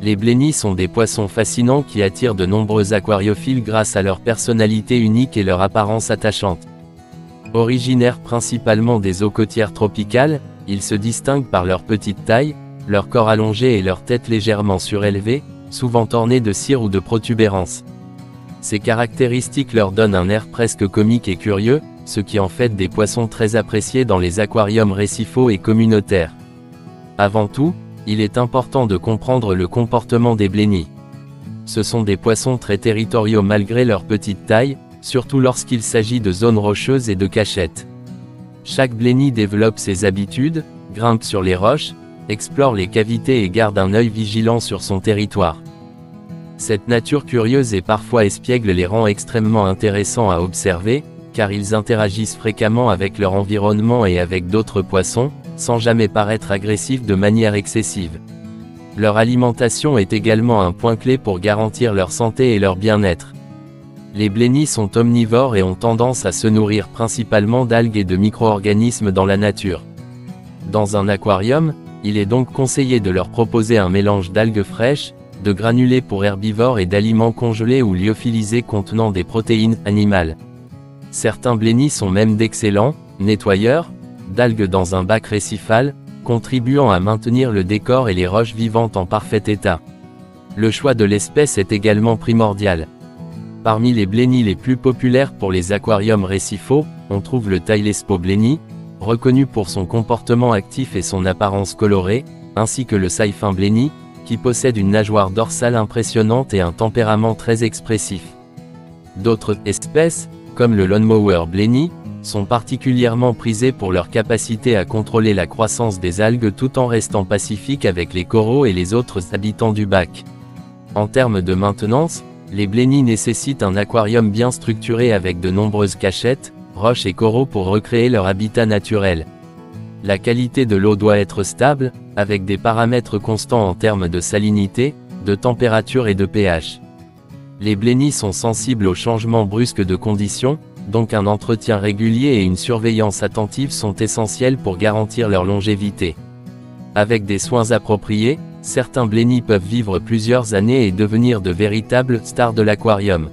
Les blennies sont des poissons fascinants qui attirent de nombreux aquariophiles grâce à leur personnalité unique et leur apparence attachante. Originaires principalement des eaux côtières tropicales, ils se distinguent par leur petite taille, leur corps allongé et leur tête légèrement surélevée, souvent ornée de cires ou de protubérances. Ces caractéristiques leur donnent un air presque comique et curieux, ce qui en fait des poissons très appréciés dans les aquariums récifaux et communautaires. Avant tout, il est important de comprendre le comportement des blennies. Ce sont des poissons très territoriaux malgré leur petite taille, surtout lorsqu'il s'agit de zones rocheuses et de cachettes. Chaque blennie développe ses habitudes, grimpe sur les roches, explore les cavités et garde un œil vigilant sur son territoire. Cette nature curieuse et parfois espiègle les rend extrêmement intéressants à observer, car ils interagissent fréquemment avec leur environnement et avec d'autres poissons, sans jamais paraître agressifs de manière excessive. Leur alimentation est également un point clé pour garantir leur santé et leur bien-être. Les blennies sont omnivores et ont tendance à se nourrir principalement d'algues et de micro-organismes dans la nature. Dans un aquarium, il est donc conseillé de leur proposer un mélange d'algues fraîches, de granulés pour herbivores et d'aliments congelés ou lyophilisés contenant des protéines animales. Certains blennies sont même d'excellents nettoyeurs d'algues dans un bac récifal, contribuant à maintenir le décor et les roches vivantes en parfait état. Le choix de l'espèce est également primordial. Parmi les blennies les plus populaires pour les aquariums récifaux, on trouve le Thailespo blenny, reconnu pour son comportement actif et son apparence colorée, ainsi que le Saiphin blenny, qui possède une nageoire dorsale impressionnante et un tempérament très expressif. D'autres espèces, comme le Lawnmower blenny, sont particulièrement prisées pour leur capacité à contrôler la croissance des algues tout en restant pacifiques avec les coraux et les autres habitants du bac. En termes de maintenance, les blennies nécessitent un aquarium bien structuré avec de nombreuses cachettes, roches et coraux pour recréer leur habitat naturel. La qualité de l'eau doit être stable, avec des paramètres constants en termes de salinité, de température et de pH. Les blennies sont sensibles aux changements brusques de conditions, donc un entretien régulier et une surveillance attentive sont essentiels pour garantir leur longévité. Avec des soins appropriés, certains blennies peuvent vivre plusieurs années et devenir de véritables stars de l'aquarium.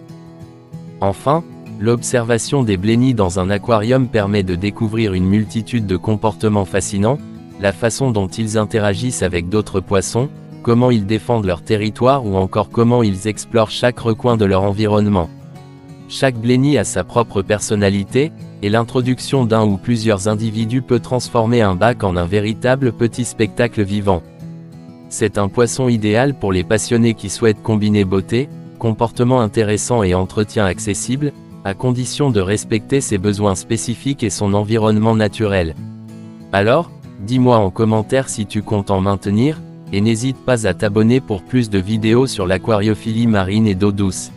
Enfin, l'observation des blennies dans un aquarium permet de découvrir une multitude de comportements fascinants, la façon dont ils interagissent avec d'autres poissons, comment ils défendent leur territoire ou encore comment ils explorent chaque recoin de leur environnement. Chaque blenny a sa propre personnalité, et l'introduction d'un ou plusieurs individus peut transformer un bac en un véritable petit spectacle vivant. C'est un poisson idéal pour les passionnés qui souhaitent combiner beauté, comportement intéressant et entretien accessible, à condition de respecter ses besoins spécifiques et son environnement naturel. Alors, dis-moi en commentaire si tu comptes en maintenir, et n'hésite pas à t'abonner pour plus de vidéos sur l'aquariophilie marine et d'eau douce.